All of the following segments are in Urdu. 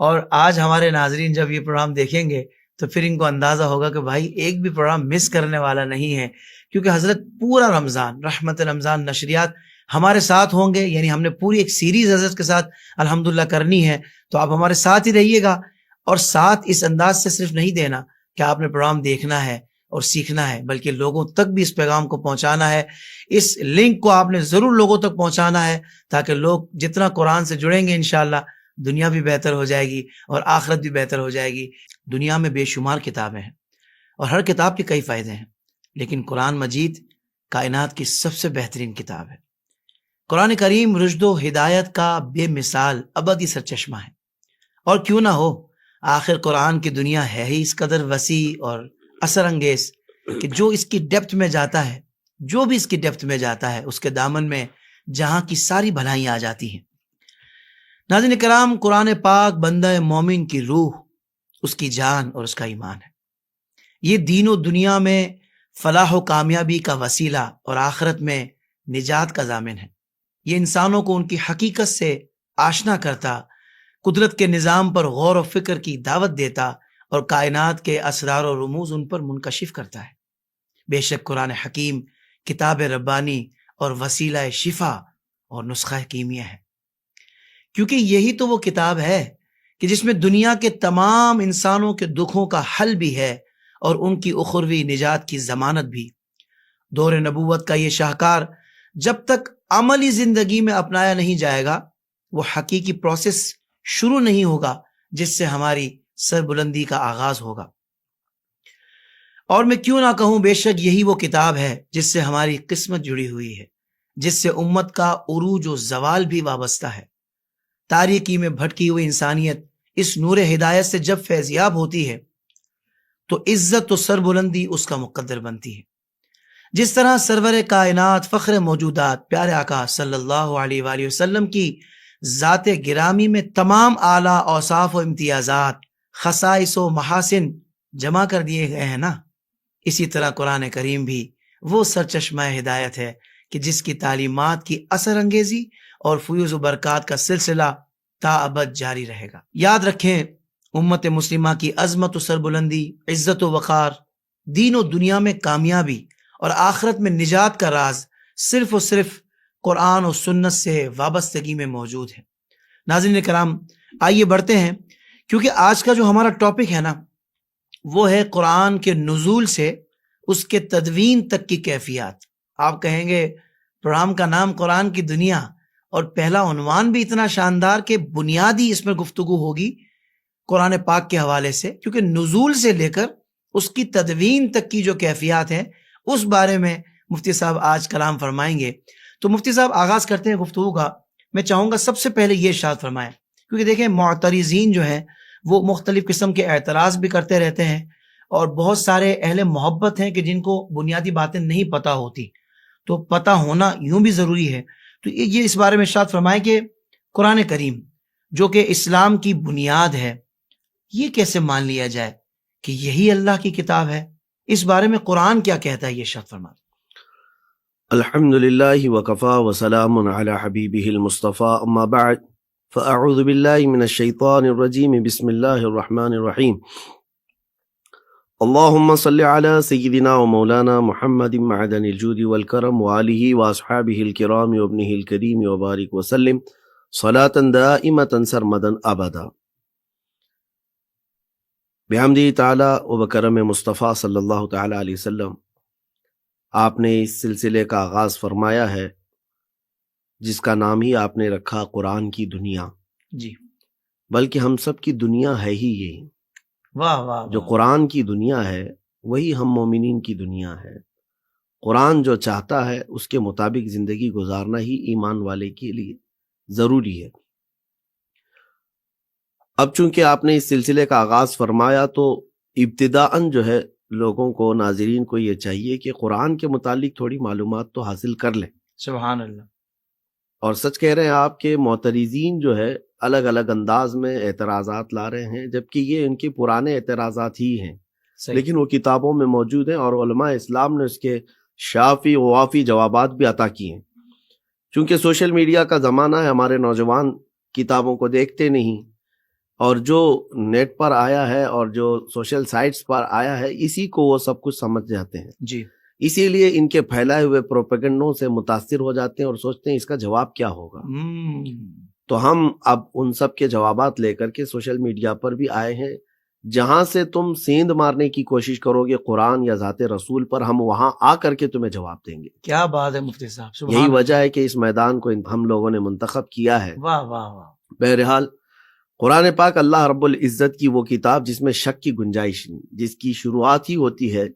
اور آج ہمارے ناظرین جب یہ پروگرام دیکھیں گے تو پھر ان کو اندازہ ہوگا کہ بھائی ایک بھی پروگرام مس کرنے والا نہیں ہے، کیونکہ حضرت پورا رمضان رحمت رمضان نشریات ہمارے ساتھ ہوں گے. یعنی ہم نے پوری ایک سیریز حضرت کے ساتھ الحمدللہ کرنی ہے، تو آپ ہمارے ساتھ ہی رہیے گا. اور ساتھ اس انداز سے صرف نہیں دینا کہ آپ نے پروگرام دیکھنا ہے اور سیکھنا ہے، بلکہ لوگوں تک بھی اس پیغام کو پہنچانا ہے. اس لنک کو آپ نے ضرور لوگوں تک پہنچانا ہے، تاکہ لوگ جتنا قرآن سے جڑیں گے انشاءاللہ دنیا بھی بہتر ہو جائے گی اور آخرت بھی بہتر ہو جائے گی. دنیا میں بے شمار کتابیں ہیں اور ہر کتاب کے کئی فائدے ہیں، لیکن قرآن مجید کائنات کی سب سے بہترین کتاب ہے. قرآن کریم رشد و ہدایت کا بے مثال ابدی سرچشمہ ہے. اور کیوں نہ ہو، آخر قرآن کی دنیا ہے ہی اس قدر وسیع اور اثر انگیز کہ جو اس کی ڈیپتھ میں جاتا ہے، جو بھی اس کی ڈیپتھ میں جاتا ہے، اس کے دامن میں جہاں کی ساری بھلائیاں آ جاتی ہیں. ناظرین کرام، قرآن پاک بندہ مومن کی روح، اس کی جان اور اس کا ایمان ہے. یہ دین و دنیا میں فلاح و کامیابی کا وسیلہ اور آخرت میں نجات کا ضامن ہے. یہ انسانوں کو ان کی حقیقت سے آشنا کرتا، قدرت کے نظام پر غور و فکر کی دعوت دیتا اور کائنات کے اسرار و رموز ان پر منکشف کرتا ہے. بے شک قرآن حکیم کتاب ربانی اور وسیلہ شفا اور نسخہ کیمیا ہے، کیونکہ یہی تو وہ کتاب ہے کہ جس میں دنیا کے تمام انسانوں کے دکھوں کا حل بھی ہے اور ان کی اخروی نجات کی ضمانت بھی. دور نبوت کا یہ شاہکار جب تک عملی زندگی میں اپنایا نہیں جائے گا، وہ حقیقی پروسیس شروع نہیں ہوگا جس سے ہماری سربلندی کا آغاز ہوگا. اور میں کیوں نہ کہوں، بے شک یہی وہ کتاب ہے جس سے ہماری قسمت جڑی ہوئی ہے، جس سے امت کا عروج و زوال بھی وابستہ ہے. تاریکی میں بھٹکی ہوئی انسانیت اس نور ہدایت سے جب فیضیاب ہوتی ہے تو عزت و سربلندی اس کا مقدر بنتی ہے. جس طرح سرور کائنات فخر موجودات پیارے آقا صلی اللہ علیہ وآلہ وسلم کی ذات گرامی میں تمام اعلیٰ اوصاف و امتیازات، خصائص و محاسن جمع کر دیے گئے ہیں نا، اسی طرح قرآن کریم بھی وہ سرچشمہ ہدایت ہے کہ جس کی تعلیمات کی اثر انگیزی اور فیوز و برکات کا سلسلہ تا ابد جاری رہے گا. یاد رکھیں، امت مسلمہ کی عظمت و سربلندی، عزت و وقار، دین و دنیا میں کامیابی اور آخرت میں نجات کا راز صرف اور صرف قرآن و سنت سے وابستگی میں موجود ہے. ناظرین کرام، آئیے بڑھتے ہیں، کیونکہ آج کا جو ہمارا ٹاپک ہے نا، وہ ہے قرآن کے نزول سے اس کے تدوین تک کی کیفیات. آپ کہیں گے پروگرام کا نام قرآن کی دنیا اور پہلا عنوان بھی اتنا شاندار کہ بنیادی اس میں گفتگو ہوگی قرآن پاک کے حوالے سے، کیونکہ نزول سے لے کر اس کی تدوین تک کی جو کیفیات ہیں اس بارے میں مفتی صاحب آج کلام فرمائیں گے. تو مفتی صاحب آغاز کرتے ہیں گفتگو کا. میں چاہوں گا سب سے پہلے یہ ارشاد فرمائیں، کیونکہ دیکھیں معترضین جو ہیں وہ مختلف قسم کے اعتراض بھی کرتے رہتے ہیں، اور بہت سارے اہل محبت ہیں کہ جن کو بنیادی باتیں نہیں پتہ ہوتی، تو پتہ ہونا یوں بھی ضروری ہے. تو یہ اس بارے میں ارشاد فرمائیں کہ قرآن کریم جو کہ اسلام کی بنیاد ہے، یہ کیسے مان لیا جائے کہ یہی اللہ کی کتاب ہے؟ اس بارے میں قرآن کیا کہتا ہے، یہ ارشاد فرمائیں. الحمدللہ وکفا وسلام علی حبیبہ المصطفیٰ، اما بعد فاعوذ باللہ من الشیطان الرجیم، بسم اللہ الرحمن الرحیم. اللہم صلی علی سیدنا و مولانا محمد معدن الجود والکرم وآلہ واصحابہ الکرام وابنہ الکریم وبارک وسلم صلاة دائمة سرمدا ابدا. بحمدہ تعالی و بکرم مصطفیٰ صلی اللہ تعالی علیہ وسلم، آپ نے اس سلسلے کا آغاز فرمایا ہے جس کا نام ہی آپ نے رکھا قرآن کی دنیا. جی، بلکہ ہم سب کی دنیا ہے ہی یہی. واہ واہ، جو قرآن کی دنیا ہے وہی ہم مومنین کی دنیا ہے. قرآن جو چاہتا ہے اس کے مطابق زندگی گزارنا ہی ایمان والے کے لیے ضروری ہے. اب چونکہ آپ نے اس سلسلے کا آغاز فرمایا تو ابتداءً جو ہے لوگوں کو، ناظرین کو یہ چاہیے کہ قرآن کے متعلق تھوڑی معلومات تو حاصل کر لیں. سبحان اللہ. اور سچ کہہ رہے ہیں آپ کے معترضین جو ہے الگ الگ انداز میں اعتراضات لا رہے ہیں، جبکہ یہ ان کے پرانے اعتراضات ہی ہیں. لیکن وہ کتابوں میں موجود ہیں اور علماء اسلام نے اس کے شافی و وافی جوابات بھی عطا کیے ہیں. چونکہ سوشل میڈیا کا زمانہ ہے، ہمارے نوجوان کتابوں کو دیکھتے نہیں اور جو نیٹ پر آیا ہے اور جو سوشل سائٹس پر آیا ہے اسی کو وہ سب کچھ سمجھ جاتے ہیں. جی. اسی لیے ان کے پھیلائے ہوئے پروپیگنڈوں سے متاثر ہو جاتے ہیں اور سوچتے ہیں اس کا جواب کیا ہوگا. تو ہم اب ان سب کے جوابات لے کر کے سوشل میڈیا پر بھی آئے ہیں. جہاں سے تم سیند مارنے کی کوشش کرو گے قرآن یا ذات رسول پر، ہم وہاں آ کر کے تمہیں جواب دیں گے. کیا بات ہے مفتی صاحب، سبحان یہی اللہ. وجہ ہے کہ اس میدان کو ہم لوگوں نے منتخب کیا ہے. واہ واہ واہ. بہرحال قرآن پاک اللہ رب العزت کی وہ کتاب جس میں شک کی گنجائش نہیں، جس کی شروعات ہی ہوتی ہے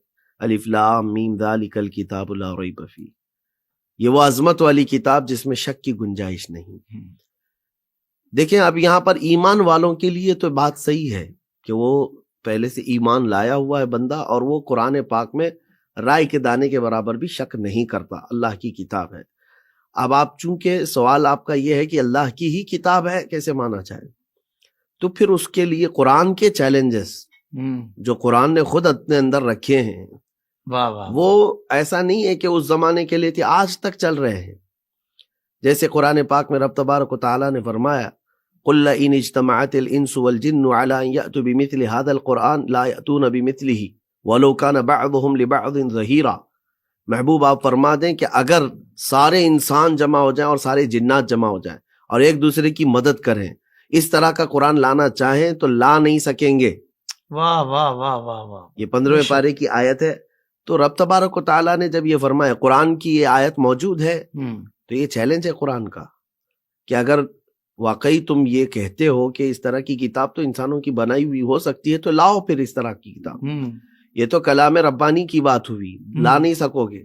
الف لام میم ذالک الکتاب لا ریب فیہ. یہ وہ عظمت والی کتاب جس میں شک کی گنجائش نہیں. دیکھیں اب یہاں پر ایمان والوں کے لیے تو بات صحیح ہے کہ وہ پہلے سے ایمان لایا ہوا ہے بندہ، اور وہ قرآن پاک میں رائے کے دانے کے برابر بھی شک نہیں کرتا. اللہ کی کتاب ہے. اب آپ چونکہ سوال آپ کا یہ ہے کہ اللہ کی ہی کتاب ہے کیسے مانا جائے، تو پھر اس کے لیے قرآن کے چیلنجز جو قرآن نے خود اپنے اندر رکھے ہیں، واہ واہ، وہ ایسا نہیں ہے کہ اس زمانے کے لیے تھے، آج تک چل رہے ہیں. جیسے قرآن پاک میں رب تبارک و تعالیٰ نے فرمایا قُلْ لَئِنِ اجْتَمَعَتِ الْإِنسُ وَالْجِنُّ عَلَىٰ أَن يَأْتُوا بِمِثْلِ هَٰذَا الْقُرْآنِ لَا يَأْتُونَ بِمِثْلِهِ وَلَوْ كَانَ بَعْضُهُمْ لِبَعْضٍ ظَهِيرًا. محبوب آپ فرما دیں کہ اگر سارے انسان جمع ہو جائیں اور سارے جنات جمع ہو جائیں اور ایک دوسرے کی مدد کریں، اس طرح کا قرآن لانا چاہیں تو لا نہیں سکیں گے. واہ واہ واہ واہ واہ. یہ 15ویں پارے کی آیت ہے. تو رب تبارک و تعالیٰ نے جب یہ فرمایا، قرآن کی یہ آیت موجود ہے، تو یہ چیلنج ہے قرآن کا کہ اگر واقعی تم یہ کہتے ہو کہ اس طرح کی کتاب تو انسانوں کی بنائی ہوئی ہو سکتی ہے، تو لاؤ پھر اس طرح کی کتاب. یہ تو کلام ربانی کی بات ہوئی، لا نہیں سکو گے.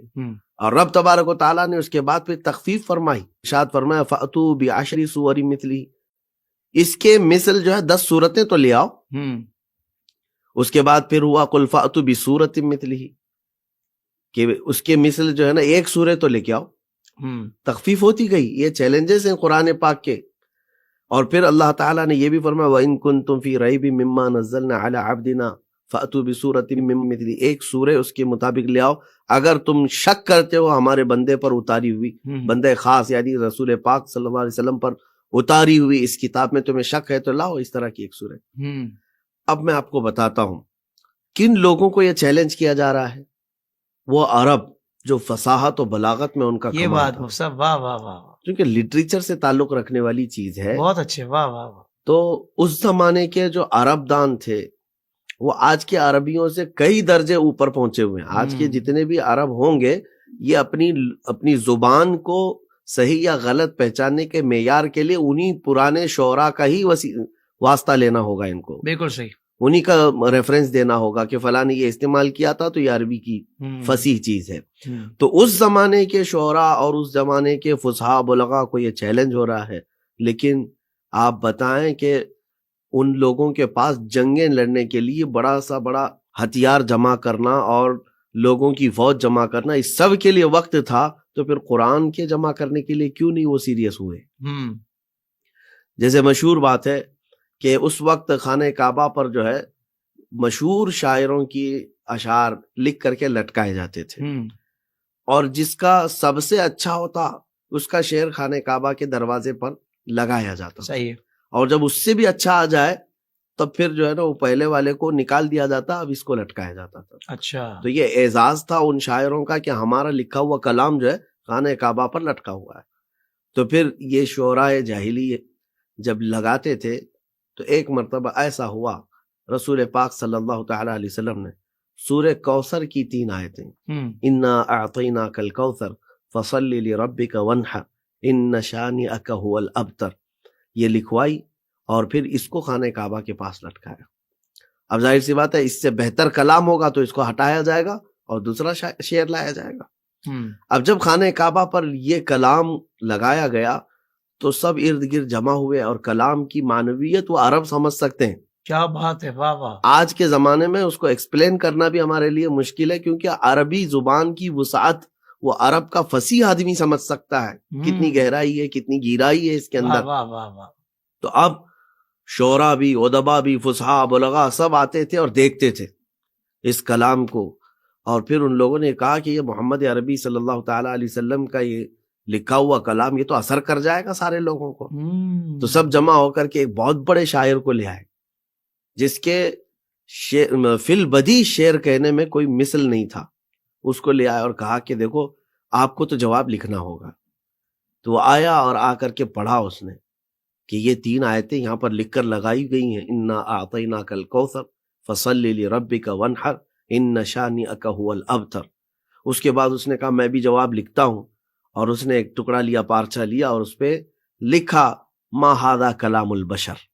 اور رب تبارک و تعالیٰ نے اس کے بعد پھر تخفیف فرمائی، ارشاد فرمایا فَأْتُوا بِعَشْرِ سُوَرٍ مِثْلِهِ. اس کے مثل جو ہے 10 صورتیں تو لے آؤ. اس کے بعد پھر ہوا قُلْ فَأْتُوا بِسُورَةٍ مِثْلِهِ، کہ اس کے مثل جو ہے نا ایک سورہ تو لے کے آؤ. تخفیف ہوتی گئی. یہ چیلنجز ہیں قرآن پاک کے. اور پھر اللہ تعالیٰ نے یہ بھی فرمایا وَإِن كُنتُمْ فِي رَيْبٍ مِّمَّا نَزَّلْنَا عَلَىٰ عَبْدِنَا فَأْتُوا بِسُورَةٍ مِّن مِّثْلِهِ. ایک سورہ اس کے مطابق لے آؤ اگر تم شک کرتے ہو ہمارے بندے پر اتاری ہوئی، بندے خاص یعنی رسول پاک صلی اللہ علیہ وسلم پر اتاری ہوئی اس کتاب میں تمہیں شک ہے تو لاؤ اس طرح کی ایک سورہ. اب میں آپ کو بتاتا ہوں کن لوگوں کو یہ چیلنج کیا جا رہا ہے. وہ عرب جو فصاحت و بلاغت میں ان کا یہ کمال بات تھا، سب واہ واہ واہ، کیونکہ لٹریچر سے تعلق رکھنے والی چیز ہے. بہت اچھے، واہ واہ واہ. تو اس زمانے کے جو عرب دان تھے وہ آج کے عربیوں سے کئی درجے اوپر پہنچے ہوئے ہیں. آج کے جتنے بھی عرب ہوں گے یہ اپنی زبان کو صحیح یا غلط پہچاننے کے معیار کے لیے انہی پرانے شعراء کا ہی واسطہ لینا ہوگا. ان کو بالکل صحیح، انہی کا ریفرنس دینا ہوگا کہ فلاں نے یہ استعمال کیا تھا تو یہ عربی کی فصیح چیز ہے. تو اس زمانے کے شعراء اور اس زمانے کے فصحاء بلغاء کو یہ چیلنج ہو رہا ہے. لیکن آپ بتائیں کہ ان لوگوں کے پاس جنگیں لڑنے کے لیے بڑا ہتھیار جمع کرنا اور لوگوں کی فوج جمع کرنا، اس سب کے لیے وقت تھا، تو پھر قرآن کے جمع کرنے کے لیے کیوں نہیں وہ سیریس ہوئے؟ جیسے مشہور بات ہے کہ اس وقت خانہ کعبہ پر جو ہے مشہور شاعروں کی اشعار لکھ کر کے لٹکائے جاتے تھے، اور جس کا سب سے اچھا ہوتا اس کا شعر خانہ کعبہ کے دروازے پر لگایا جاتا. صحیح. اور جب اس سے بھی اچھا آ جائے تب پھر جو ہے نا وہ پہلے والے کو نکال دیا جاتا، اب اس کو لٹکایا جاتا تھا. اچھا. تو یہ اعزاز تھا ان شاعروں کا کہ ہمارا لکھا ہوا کلام جو ہے خانہ کعبہ پر لٹکا ہوا ہے. تو پھر یہ شعراء جاہلی جب لگاتے تھے تو ایک مرتبہ ایسا ہوا رسول پاک صلی اللہ تعالی علیہ وسلم نے سورہ کوثر کی 3 آیتیں انا اعطیناک الکوثر فصل لربک وانحر ان شانئک هو الابتر یہ لکھوائی اور پھر اس کو خانہ کعبہ کے پاس لٹکایا. اب ظاہر سی بات ہے اس سے بہتر کلام ہوگا تو اس کو ہٹایا جائے گا اور دوسرا شعر لایا جائے گا. اب جب خانہ کعبہ پر یہ کلام لگایا گیا تو سب ارد گرد جمع ہوئے اور کلام کی معنویت وہ عرب سمجھ سکتے ہیں. کیا بات ہے، واہ واہ. آج کے زمانے میں اس کو ایکسپلین کرنا بھی ہمارے لیے مشکل ہے، کیونکہ عربی زبان کی وسعت وہ عرب کا فصیح آدمی سمجھ سکتا ہے، کتنی گہرائی ہے، کتنی گیرائی ہے اس کے اندر. واہ واہ واہ. تو اب شعراء بھی، ادبا بھی، فصحاء بلغاء سب آتے تھے اور دیکھتے تھے اس کلام کو، اور پھر ان لوگوں نے کہا کہ یہ محمد عربی صلی اللہ تعالی علیہ وسلم کا یہ لکھا ہوا کلام یہ تو اثر کر جائے گا سارے لوگوں کو. تو سب جمع ہو کر کے ایک بہت بڑے شاعر کو لے آئے جس کے فی البدی شعر کہنے میں کوئی مثل نہیں تھا، اس کو لے آیا اور کہا کہ دیکھو آپ کو تو جواب لکھنا ہوگا. تو وہ آیا اور آ کر کے پڑھا اس نے کہ یہ 3 آیتیں یہاں پر لکھ کر لگائی گئی ہیں، انا اعطیناک الکوثر فصلی لربک وانحر ان شانئک هو الابتر. اس کے بعد اس نے کہا میں بھی جواب لکھتا ہوں، اور اس نے ایک ٹکڑا لیا، پارچہ لیا، اور اس پہ لکھا ما ھذا کلام البشر.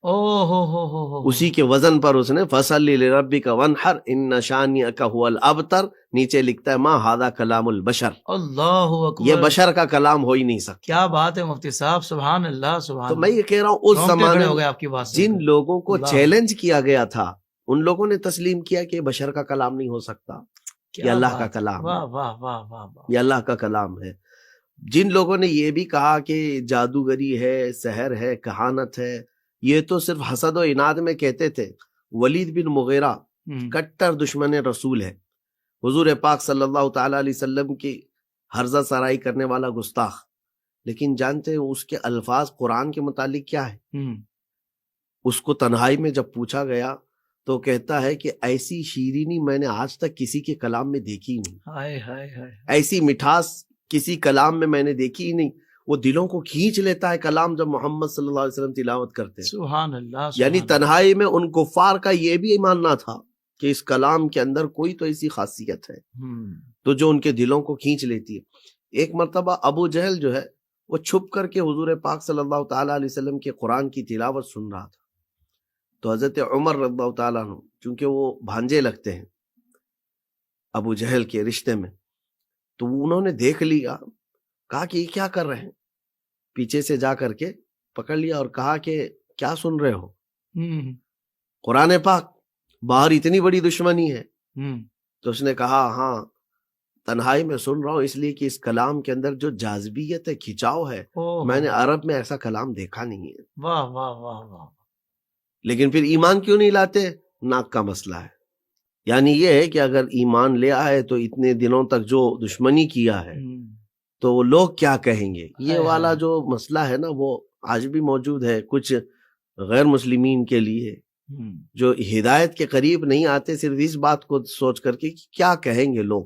او ہو اسی کے وزن پر اس نے فصلی لربک وانحر ان شانئک هو الابتر، نیچے لکھتا ہے ما ھذا کلام البشر. اللہ اکبر. یہ بشر کا کلام ہو ہی نہیں سکتا. کیا بات ہے مفتی صاحب، سبحان اللہ سبحان تو اللہ. میں یہ کہہ رہا ہوں اس رونگٹے زمانے کھڑے ہو میں گئے آپ کی بات سن جن کر. لوگوں کو اللہ. چیلنج کیا گیا تھا ان لوگوں نے تسلیم کیا کہ بشر کا کلام نہیں ہو سکتا، یہ کیا اللہ کا بات. کلام واہ ہے، واہ واہ واہ واہ. یہ اللہ کا کلام ہے. جن لوگوں نے یہ بھی کہا کہ جادوگری ہے، سحر ہے، کہانت ہے، یہ تو صرف حسد و عناد میں کہتے تھے. ولید بن مغیرہ کٹر دشمن رسول ہے، حضور پاک صلی اللہ تعالی علیہ وسلم کی ہرزہ سرائی کرنے والا گستاخ. لیکن جانتے ہیں اس کے الفاظ قرآن کے متعلق کیا ہے؟ اس کو تنہائی میں جب پوچھا گیا تو کہتا ہے کہ ایسی شیرینی میں نے آج تک کسی کے کلام میں دیکھی نہیں، ہائے ہائے ہائے. ایسی مٹھاس کسی کلام میں نے دیکھی ہی نہیں. وہ دلوں کو کھینچ لیتا ہے کلام جب محمد صلی اللہ علیہ وسلم تلاوت کرتے ہیں. سبحان اللہ. یعنی تنہائی میں ان کفار کا یہ بھی ماننا تھا کہ اس کلام کے اندر کوئی تو ایسی خاصیت ہے تو جو ان کے دلوں کو کھینچ لیتی ہے. ایک مرتبہ ابو جہل جو ہے وہ چھپ کر کے حضور پاک صلی اللہ تعالیٰ علیہ وسلم کے قرآن کی تلاوت سن رہا تھا. تو حضرت عمر رضی اللہ تعالیٰ عنہ چونکہ وہ بھانجے لگتے ہیں ابو جہل کے رشتے میں، تو انہوں نے دیکھ لیا، کہا کہ یہ کیا کر رہے ہیں، پیچھے سے جا کر کے پکڑ لیا اور کہا کہ کیا سن رہے ہو؟ قرآن پاک، باہر اتنی بڑی دشمنی ہے. تو اس نے کہا ہاں تنہائی میں سن رہا ہوں اس لیے کہ اس کلام کے اندر جو جاذبیت ہے، کھچاؤ ہے، میں نے عرب میں ایسا کلام دیکھا نہیں ہے. واہ واہ واہ واہ. لیکن پھر ایمان کیوں نہیں لاتے؟ ناک کا مسئلہ ہے. یعنی یہ ہے کہ اگر ایمان لے آئے تو اتنے دنوں تک جو دشمنی کیا ہے تو وہ لوگ کیا کہیں گے، یہ والا جو مسئلہ ہے نا وہ آج بھی موجود ہے کچھ غیر مسلمین کے لیے جو ہدایت کے قریب نہیں آتے، صرف اس بات کو سوچ کر کے کہ کیا کہیں گے لوگ.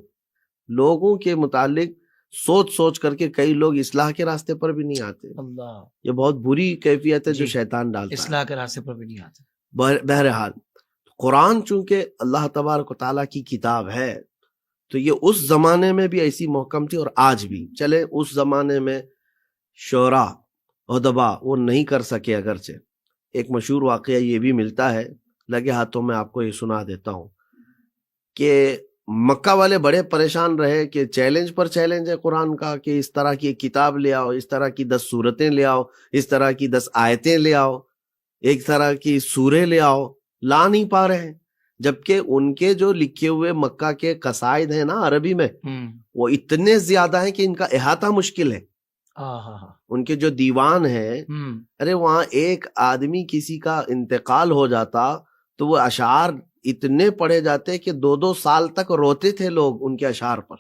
لوگوں کے متعلق سوچ سوچ کر کے کئی لوگ اصلاح کے راستے پر بھی نہیں آتے. اللہ. یہ بہت بری کیفیت ہے جو شیطان ڈالتا ہے. اصلاح کے راستے پر بھی نہیں آتے. بہرحال قرآن چونکہ اللہ تبارک و تعالیٰ کی کتاب ہے تو یہ اس زمانے میں بھی ایسی محکم تھی اور آج بھی. چلے اس زمانے میں شعراء ادبا وہ نہیں کر سکے، اگرچہ ایک مشہور واقعہ یہ بھی ملتا ہے، لگے ہاتھوں میں آپ کو یہ سنا دیتا ہوں کہ مکہ والے بڑے پریشان رہے کہ چیلنج پر چیلنج ہے قرآن کا کہ اس طرح کی ایک کتاب لے آؤ، اس طرح کی 10 سورتیں لے آؤ، اس طرح کی 10 آیتیں لے آؤ، ایک طرح کی سورے لے آؤ، لا نہیں پا رہے ہیں. جبکہ ان کے جو لکھے ہوئے مکہ کے قصائد ہیں نا عربی میں وہ اتنے زیادہ ہیں کہ ان کا احاطہ مشکل ہے. ان کے جو دیوان ہیں، ارے وہاں ایک آدمی کسی کا انتقال ہو جاتا تو وہ اشعار اتنے پڑھے جاتے کہ 2 سال تک روتے تھے لوگ ان کے اشعار پر.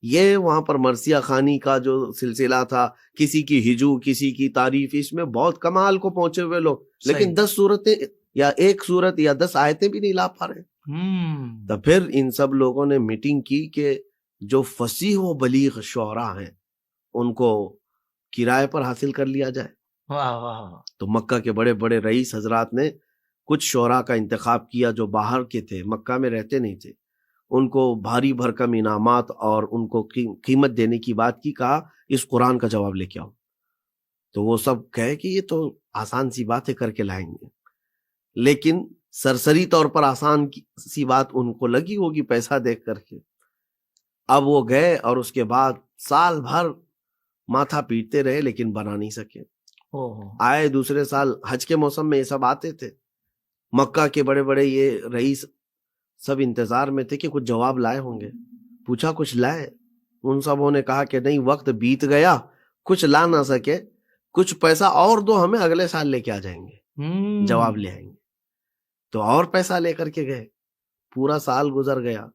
یہ وہاں پر مرثیہ خوانی کا جو سلسلہ تھا، کسی کی ہجو، کسی کی تعریف، اس میں بہت کمال کو پہنچے ہوئے لوگ، لیکن 10 سورتیں یا ایک سورت یا 10 آیتیں بھی نہیں لا پا رہے. تو پھر ان سب لوگوں نے میٹنگ کی کہ جو فصیح و بلیغ شعراء ہیں ان کو کرائے پر حاصل کر لیا جائے. تو مکہ کے بڑے بڑے رئیس حضرات نے کچھ شعراء کا انتخاب کیا جو باہر کے تھے، مکہ میں رہتے نہیں تھے. ان کو بھاری بھرکم انعامات اور ان کو قیمت دینے کی بات کی، کہا اس قرآن کا جواب لے کے آؤ. تو وہ سب کہے کہ یہ تو آسان سی بات ہے، کر کے لائیں گے. لیکن سرسری طور پر آسان سی بات ان کو لگی ہوگی پیسہ دیکھ کر کے. اب وہ گئے اور اس کے بعد سال بھر ماتھا پیٹتے رہے لیکن بنا نہیں سکے. آئے دوسرے سال حج کے موسم میں یہ سب آتے تھے، مکہ کے بڑے بڑے یہ رئیس سب انتظار میں تھے کہ کچھ جواب لائے ہوں گے. پوچھا کچھ لائے؟ ان سبوں نے کہا کہ نہیں، وقت بیت گیا، کچھ لا نہ سکے، کچھ پیسہ اور دو ہمیں، اگلے سال لے کے آ جائیں گے، جواب لے آئیں گے. تو اور پیسہ لے کر کے گئے. پورا سال گزر گیا،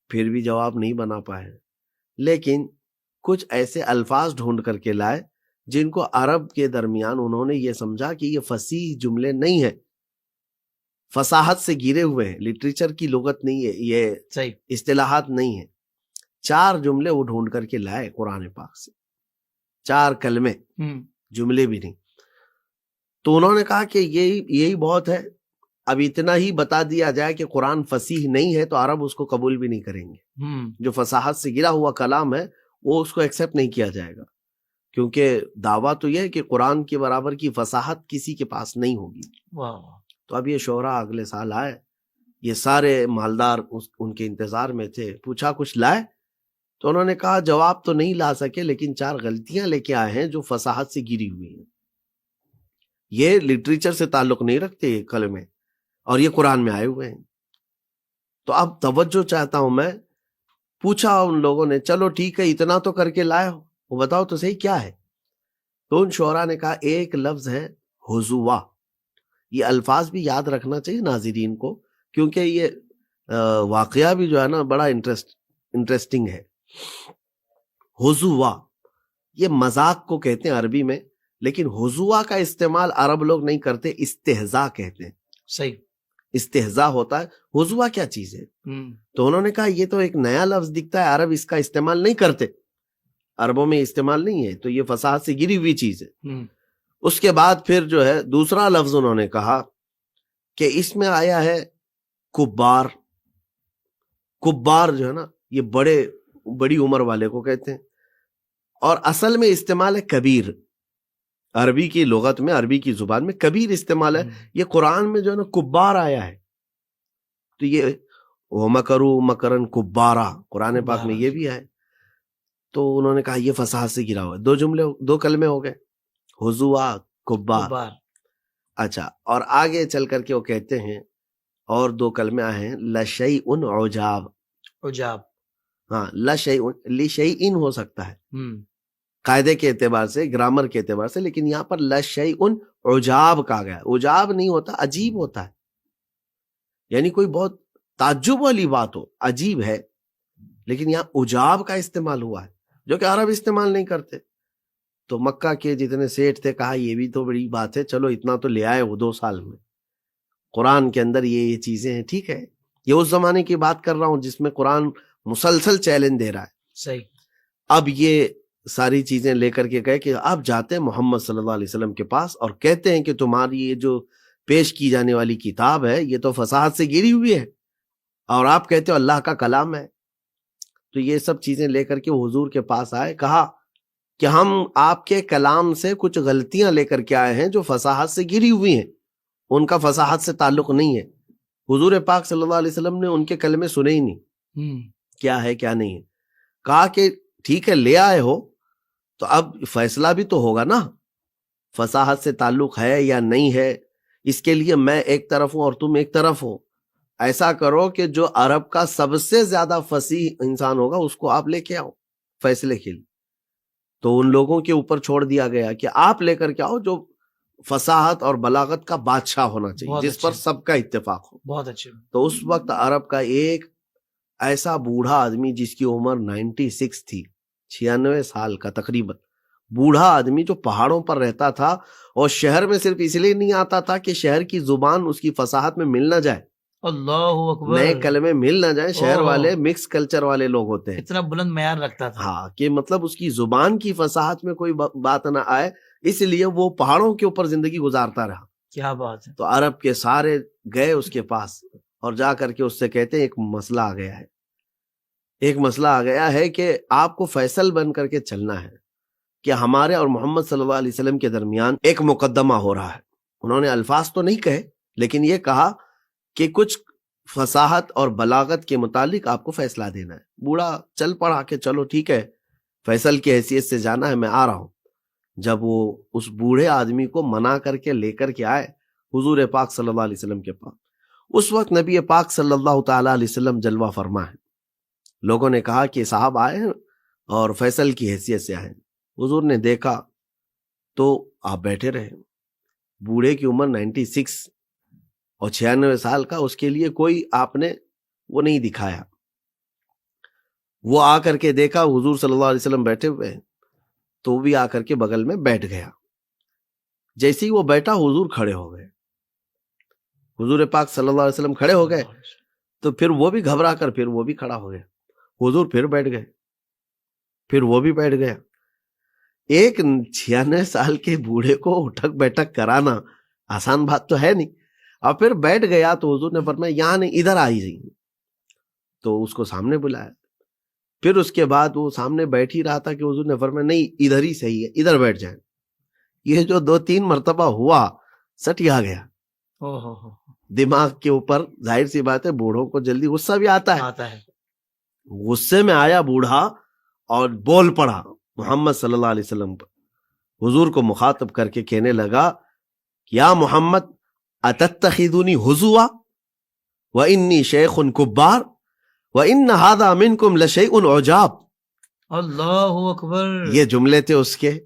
پھر بھی جواب نہیں بنا پائے. لیکن کچھ ایسے الفاظ ڈھونڈ کر کے لائے جن کو عرب کے درمیان انہوں نے یہ سمجھا کہ یہ فصیح جملے نہیں ہیں، فصاحت سے گھرے ہوئے ہیں، لٹریچر کی لغت نہیں ہے، یہ صحیح، اصطلاحات نہیں ہیں. 4 جملے وہ ڈھونڈ کر کے لائے قرآن پاک سے، 4 کلمے، جملے بھی نہیں. تو انہوں نے کہا کہ یہی بہت ہے، اب اتنا ہی بتا دیا جائے کہ قرآن فصیح نہیں ہے تو عرب اس کو قبول بھی نہیں کریں گے. جو فصاحت سے گرا ہوا کلام ہے وہ اس کو ایکسیپٹ نہیں کیا جائے گا، کیونکہ دعویٰ تو یہ ہے کہ قرآن کے برابر کی فصاحت کسی کے پاس نہیں ہوگی. تو اب یہ شعراء اگلے سال آئے، یہ سارے مالدار ان کے انتظار میں تھے. پوچھا کچھ لائے؟ تو انہوں نے کہا جواب تو نہیں لا سکے، لیکن 4 غلطیاں لے کے آئے ہیں جو فصاحت سے گری ہوئی ہیں. یہ لٹریچر سے تعلق نہیں رکھتے یہ کلمے، اور یہ قرآن میں آئے ہوئے ہیں. تو اب توجہ چاہتا ہوں میں. پوچھا ان لوگوں نے چلو ٹھیک ہے اتنا تو کر کے لائے ہو، وہ بتاؤ تو صحیح کیا ہے. تو ان شعراء نے کہا ایک لفظ ہے حضوا. یہ الفاظ بھی یاد رکھنا چاہیے ناظرین کو، کیونکہ یہ واقعہ بھی جو ہے نا بڑا انٹرسٹنگ ہے. حضوا یہ مذاق کو کہتے ہیں عربی میں، لیکن حضوا کا استعمال عرب لوگ نہیں کرتے، استہزاء کہتے ہیں. صحیح، استہزاء ہوتا ہے. حضوا کیا چیز ہے؟ تو انہوں نے کہا یہ تو ایک نیا لفظ دکھتا ہے، عرب اس کا استعمال نہیں کرتے، عربوں میں استعمال نہیں ہے، تو یہ فصاحت سے گری ہوئی چیز ہے. اس کے بعد پھر جو ہے دوسرا لفظ انہوں نے کہا کہ اس میں آیا ہے کبار. کبار جو ہے نا یہ بڑی عمر والے کو کہتے ہیں، اور اصل میں استعمال ہے کبیر. عربی کی لغت میں، عربی کی زبان میں کبیر استعمال ہے. یہ قرآن میں جو ہے نا کبار آیا ہے، تو یہ وَمَكَرُوا مَكْرًا كُبَّارًا قرآن پاک میں یہ بھی ہے. تو انہوں نے کہا یہ فصاحت سے گرا ہوا ہے. 2 کلمے ہو گئے، حضوا، کبار. اچھا، اور آگے چل کر کے وہ کہتے ہیں اور 2 کلمے آئے ہیں لَشَيْءٌ عُجَاب. عجاب، ہاں، لَشَيْءٌ لِشَيْءٍ ہو سکتا ہے قاعدے کے اعتبار سے، گرامر کے اعتبار سے، لیکن یہاں پر لَشَيْءٌ عُجَاب کہا گیا. عجاب نہیں ہوتا، عجیب ہوتا ہے، یعنی کوئی بہت تعجب والی بات ہو، عجیب ہے. لیکن یہاں عجاب کا استعمال ہوا ہے جو کہ عرب استعمال نہیں کرتے. تو مکہ کے جتنے سیٹھ تھے کہا یہ بھی تو بڑی بات ہے، چلو اتنا تو لے آئے وہ 2 سال میں. قرآن کے اندر یہ چیزیں ہیں، ٹھیک ہے. یہ اس زمانے کی بات کر رہا ہوں جس میں قرآن مسلسل چیلنج دے رہا ہے. صحیح. اب یہ ساری چیزیں لے کر کے گئے کہ اب جاتے ہیں محمد صلی اللہ علیہ وسلم کے پاس اور کہتے ہیں کہ تمہاری یہ جو پیش کی جانے والی کتاب ہے یہ تو فصاحت سے گری ہوئی ہے، اور آپ کہتے ہو اللہ کا کلام ہے. تو یہ سب چیزیں لے کر کے حضور کے پاس آئے، کہا کہ ہم آپ کے کلام سے کچھ غلطیاں لے کر کے آئے ہیں جو فصاحت سے گری ہوئی ہیں، ان کا فصاحت سے تعلق نہیں ہے. حضور پاک صلی اللہ علیہ وسلم نے ان کے کلمے سنے ہی نہیں، کیا ہے کیا نہیں ہے. کہا کہ ٹھیک ہے لے آئے ہو تو اب فیصلہ بھی تو ہوگا نا، فصاحت سے تعلق ہے یا نہیں ہے. اس کے لیے میں ایک طرف ہوں اور تم ایک طرف ہو. ایسا کرو کہ جو عرب کا سب سے زیادہ فصیح انسان ہوگا اس کو آپ لے کے آؤ فیصلے کے لیے. تو ان لوگوں کے اوپر چھوڑ دیا گیا کہ آپ لے کر کے آؤ جو فصاحت اور بلاغت کا بادشاہ ہونا چاہیے، جس پر سب کا اتفاق ہو. بہت اچھے. تو اس وقت عرب کا ایک ایسا بوڑھا آدمی جس کی عمر 96 تھی، 96 سال کا تقریباً بوڑھا آدمی، جو پہاڑوں پر رہتا تھا اور شہر میں صرف اس لیے نہیں آتا تھا کہ شہر کی زبان اس کی فصاحت میں مل نہ جائے، اللہ اکبر، نئے کلمے مل نہ جائیں. شہر والے مکس کلچر والے لوگ ہوتے ہیں، اتنا بلند معیار رکھتا تھا. ہاں، کہ مطلب اس کی زبان کی فصاحت میں کوئی بات نہ آئے، اس لیے وہ پہاڑوں کے اوپر زندگی گزارتا رہا. کیا بات ہے. تو عرب کے سارے گئے اس کے پاس اور جا کر کے اس سے کہتے ہیں ایک مسئلہ آ گیا ہے، ایک مسئلہ آ گیا ہے کہ آپ کو فیصل بن کر کے چلنا ہے کہ ہمارے اور محمد صلی اللہ علیہ وسلم کے درمیان ایک مقدمہ ہو رہا ہے. انہوں نے الفاظ تو نہیں کہے، لیکن یہ کہا کہ کچھ فصاحت اور بلاغت کے متعلق آپ کو فیصلہ دینا ہے. بوڑھا چل پڑا کہ چلو ٹھیک ہے، فیصل کی حیثیت سے جانا ہے، میں آ رہا ہوں. جب وہ اس بوڑھے آدمی کو منا کر کے لے کر کے آئے حضور پاک صلی اللہ علیہ وسلم کے پاس، اس وقت نبی پاک صلی اللہ تعالیٰ علیہ وسلم جلوہ فرما ہے. لوگوں نے کہا کہ صاحب آئے ہیں اور فیصل کی حیثیت سے آئے ہیں. حضور نے دیکھا تو آپ بیٹھے رہے. بوڑھے کی عمر 96 اور 96 سال کا، اس کے لیے کوئی آپ نے وہ نہیں دکھایا. وہ آ کر کے دیکھا حضور صلی اللہ علیہ وسلم بیٹھے ہوئے ہیں تو وہ بھی آ کر کے بغل میں بیٹھ گیا. جیسے ہی وہ بیٹھا حضور کھڑے ہو گئے. حضور پاک صلی اللہ علیہ وسلم کھڑے ہو گئے تو پھر وہ بھی گھبرا کر پھر وہ بھی کھڑا ہو گیا. حضور پھر بیٹھ گئے, پھر وہ بھی بیٹھ گیا. ایک 96 سال کے بوڑھے کو اٹھک بیٹھک کرانا آسان بات تو ہے نہیں. اور پھر بیٹھ گیا تو حضور نے فرمایا یہاں نہیں, ادھر آئی جائیں. تو اس کو سامنے بلایا. پھر اس کے بعد وہ سامنے بیٹھ ہی رہا تھا کہ حضور نے فرمایا نہیں, ادھر ہی صحیح ہے, ادھر بیٹھ جائیں. یہ جو 2-3 مرتبہ ہوا سٹیا گیا دماغ کے اوپر. ظاہر سی بات ہے بوڑھوں کو جلدی غصہ بھی آتا ہے. غصے میں آیا بوڑھا اور بول پڑا محمد صلی اللہ علیہ وسلم پر. حضور کو مخاطب کر کے کہنے لگا یا محمد اتتخذونی حضوا وانی شیخ کبار وان ھذا منکم لشیء عجاب. اللہ اکبر. یہ جملے تھے اس کے.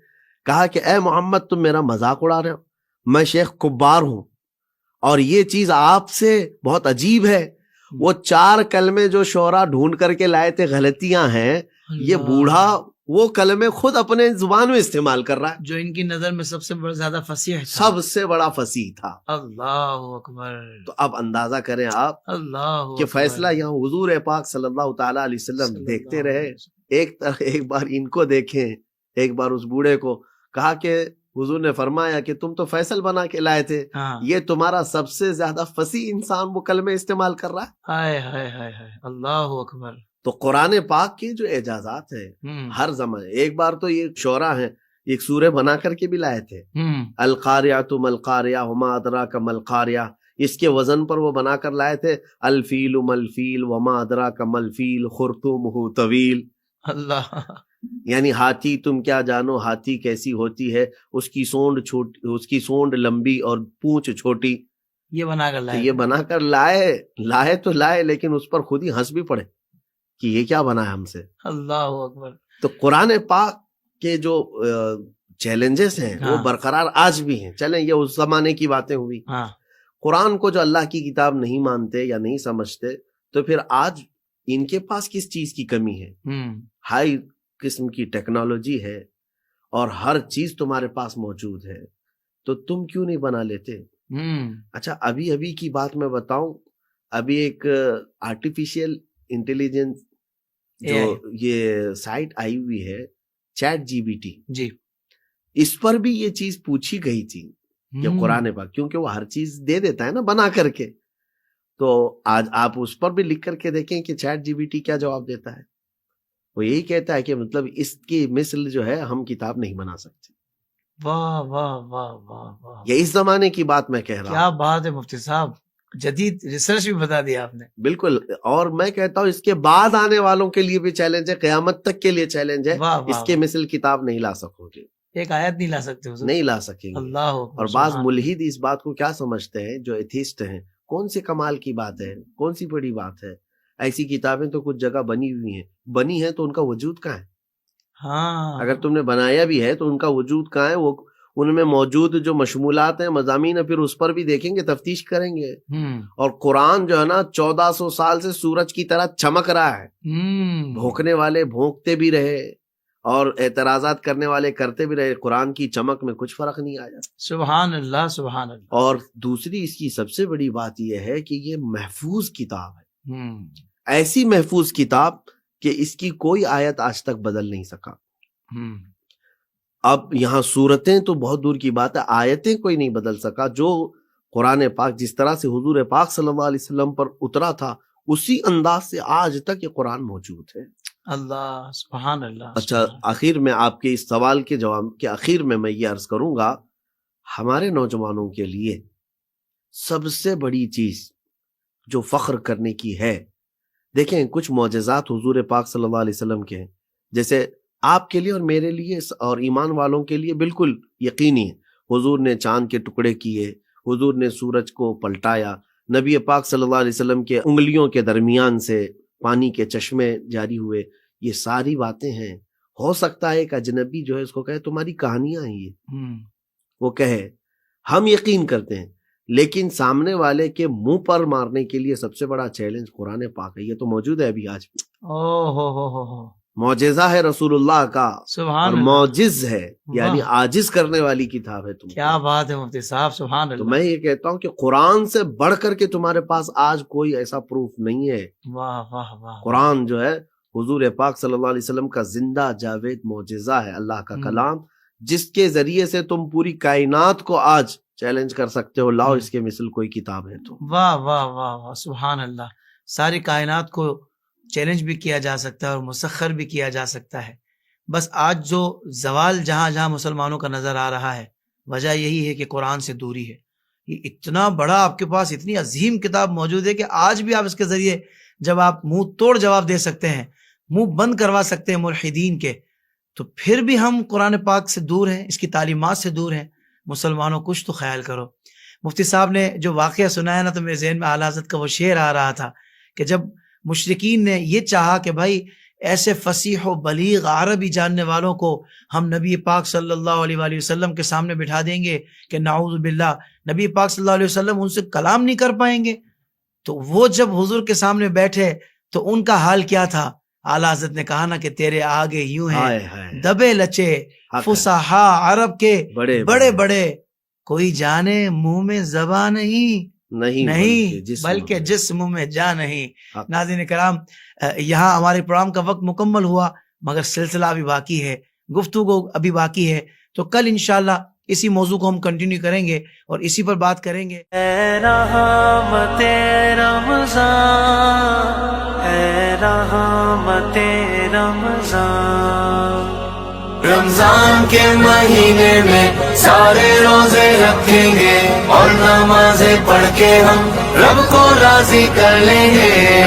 کہا کہ اے محمد تم میرا مذاق اڑا رہے ہو, میں شیخ کبار ہوں اور یہ چیز آپ سے بہت عجیب ہے. وہ 4 کلمے جو شعرا ڈھونڈ کر کے لائے تھے غلطیاں ہیں, یہ بوڑھا وہ کلمے خود اپنے زبان میں استعمال کر رہا ہے جو ان کی نظر میں سب سے زیادہ فصیح تھا. سب سے بڑا فصیح تھا. اللہ اکبر. تو اب اندازہ کریں آپ اللہ کہ فیصلہ یہاں حضور پاک صلی اللہ تعالی علیہ وسلم دیکھتے رہے. ایک بار ان کو دیکھیں, ایک بار اس بوڑھے کو. کہا کہ حضور نے فرمایا کہ تم تو فیصل بنا کے لائے تھے, یہ تمہارا سب سے زیادہ فصیح انسان وہ کلمے استعمال کر رہا ہے. ہائے ہائے ہائے ہائے, اللہ اکبر. تو قرآن پاک کی جو اعجازات ہے ہر زمانے, ایک بار تو یہ شعرا ہیں ایک سورہ بنا کر کے بھی لائے تھے, القاریۃ ملقاریہ وما ادراک ملقاریہ. اس کے وزن پر وہ بنا کر لائے تھے الفیل ملفیل وما ادراک ملفیل خرطومہ طویل. اللہ. یعنی ہاتھی تم کیا جانو ہاتھی کیسی ہوتی ہے, اس کی سونڈ لمبی اور پونچھ چھوٹی. یہ بنا کر لائے, یہ بنا کر لائے تو لائے, لیکن اس پر خود ہی ہنس بھی پڑے کہ یہ کیا بنا ہے ہم سے. اللہ اکبر. تو قرآن پاک کے جو چیلنجز ہیں وہ برقرار آج بھی ہیں. چلیں یہ اس زمانے کی باتیں ہوئی. قرآن کو جو اللہ کی کتاب نہیں مانتے یا نہیں سمجھتے تو پھر آج ان کے پاس کس چیز کی کمی ہے؟ ہائی قسم کی ٹیکنالوجی ہے اور ہر چیز تمہارے پاس موجود ہے, تو تم کیوں نہیں بنا لیتے؟ اچھا ابھی کی بات میں بتاؤں, ابھی ایک آرٹیفیشیل انٹیلیجنس جو یہ سائٹ آئی ہوئی ہے چیٹ جی بی ٹی, جی اس پر بھی یہ چیز پوچھی گئی تھی کہ قرآن پاک, کیونکہ وہ ہر چیز دے دیتا ہے نا بنا کر کے, تو آج آپ اس پر بھی لکھ کر کے دیکھیں کہ چیٹ جی بی ٹی کیا جواب دیتا ہے. وہ یہی کہتا ہے کہ مطلب اس کی مثل جو ہے ہم کتاب نہیں بنا سکتے. واہ واہ واہ واہ واہ, یہ اس زمانے کی بات میں کہہ رہا ہوں. کیا بات ہے مفتی صاحب, جدید ریسرچ بھی بتا دیا آپ نے. بالکل, اور میں کہتا ہوں اس کے بعد آنے والوں کے لیے بھی چیلنج ہے, قیامت تک کے لیے چیلنج ہے. اس کے مثل کتاب نہیں لا سکو گے, ایک آیت نہیں لا سکتے, نہیں لا سکیں گے. اللہ. اور بعض ملحد اس بات کو کیا سمجھتے ہیں جو ایتھیسٹ ہیں, کون سی کمال کی بات ہے, کون سی بڑی بات ہے, ایسی کتابیں تو کچھ جگہ بنی ہوئی ہیں, بنی ہیں تو ان کا وجود کہاں ہے؟ ہاں, اگر تم نے بنایا بھی ہے تو ان کا وجود کہاں ہے؟ وہ ان میں موجود جو مشمولات ہیں, مضامین ہیں, پھر اس پر بھی دیکھیں گے, تفتیش کریں گے. اور قرآن جو ہے نا 1400 سال سے سورج کی طرح چمک رہا ہے. بھونکنے والے بھونکتے بھی رہے اور اعتراضات کرنے والے کرتے بھی رہے, قرآن کی چمک میں کچھ فرق نہیں آیا. سبحان اللہ سبحان اللہ. اور دوسری اس کی سب سے بڑی بات یہ ہے کہ یہ محفوظ کتاب ہے, ایسی محفوظ کتاب کہ اس کی کوئی آیت آج تک بدل نہیں سکا. اب یہاں سورتیں تو بہت دور کی بات ہے, آیتیں کوئی نہیں بدل سکا. جو قرآن پاک جس طرح سے حضور پاک صلی اللہ علیہ وسلم پر اترا تھا اسی انداز سے آج تک یہ قرآن موجود ہے. اللہ سبحان اللہ. اچھا, آخر میں آپ کے اس سوال کے جواب کے آخر میں یہ عرض کروں گا, ہمارے نوجوانوں کے لیے سب سے بڑی چیز جو فخر کرنے کی ہے, دیکھیں کچھ معجزات حضور پاک صلی اللہ علیہ وسلم کے ہیں, جیسے آپ کے لیے اور میرے لیے اور ایمان والوں کے لیے بالکل یقینی ہے. حضور نے چاند کے ٹکڑے کیے, حضور نے سورج کو پلٹایا, نبی پاک صلی اللہ علیہ وسلم کے انگلیوں کے درمیان سے پانی کے چشمے جاری ہوئے. یہ ساری باتیں ہیں. ہو سکتا ہے ایک اجنبی جو ہے اس کو کہے تمہاری کہانیاں ہیں یہ, وہ کہے ہم یقین کرتے ہیں, لیکن سامنے والے کے منہ پر مارنے کے لیے سب سے بڑا چیلنج قرآن پاک ہے. یہ تو موجود ہے ابھی آج بھی. معجزہ ہے رسول کا سبحان اور اللہ، معجز ہے یعنی واہ، عاجز کرنے والی کتاب ہے تم کیا بات ہے مفتی صاحب، سبحان تو اللہ، میں یہ کہتا ہوں کہ قرآن سے بڑھ کر کے تمہارے پاس آج کوئی ایسا پروف نہیں ہے. واہ واہ واہ، قرآن جو ہے حضور پاک صلی اللہ علیہ وسلم کا زندہ جاوید معجزہ ہے، اللہ کا کلام، جس کے ذریعے سے تم پوری کائنات کو آج چیلنج کر سکتے ہو، لاؤ اس کے مثل کوئی کتاب ہے تو. واہ واہ واہ واہ، سبحان اللہ، ساری کائنات کو چیلنج بھی کیا جا سکتا ہے اور مسخر بھی کیا جا سکتا ہے. بس آج جو زوال جہاں جہاں مسلمانوں کا نظر آ رہا ہے، وجہ یہی ہے کہ قرآن سے دوری ہے. یہ اتنا بڑا آپ کے پاس اتنی عظیم کتاب موجود ہے کہ آج بھی آپ اس کے ذریعے جب آپ منہ توڑ جواب دے سکتے ہیں، منہ بند کروا سکتے ہیں ملحدین کے، تو پھر بھی ہم قرآن پاک سے دور ہیں، اس کی تعلیمات سے دور ہیں. مسلمانوں کچھ تو خیال کرو. مفتی صاحب نے جو واقعہ سنایا نا، تو میرے ذہن میں اعلیٰ حضرت کا وہ شعر آ رہا تھا کہ جب مشرکین نے یہ چاہا کہ بھائی ایسے فصیح و بلیغ عربی جاننے والوں کو ہم نبی پاک صلی اللہ علیہ وآلہ وسلم کے سامنے بٹھا دیں گے کہ نعوذ باللہ نبی پاک صلی اللہ علیہ وسلم ان سے کلام نہیں کر پائیں گے، تو وہ جب حضور کے سامنے بیٹھے تو ان کا حال کیا تھا؟ اعلیٰ حضرت نے کہا نا کہ تیرے آگے یوں ہیں دبے لچے فصحا عرب کے بڑے بڑے، کوئی جانے منہ میں زبان نہیں بلکہ جسم میں جا نہیں. ناظرین کرام، یہاں ہمارے پروگرام کا وقت مکمل ہوا، مگر سلسلہ ابھی باقی ہے، گفتگو ابھی باقی ہے. تو کل انشاءاللہ اسی موضوع کو ہم کنٹینیو کریں گے اور اسی پر بات کریں گے. اے رحمت رمضان، اے رحمت رمضان، رمضان کے مہینے میں سارے روزے رکھیں گے اور نمازیں پڑھ کے ہم رب کو راضی کر لیں گے.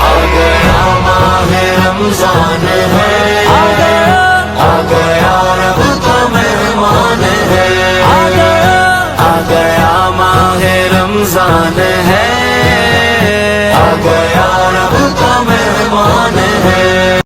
آ گیا ماہ رمضان ہے، آ گیا رب کا مہمان ہے، آ گیا ماہ رمضان ہے،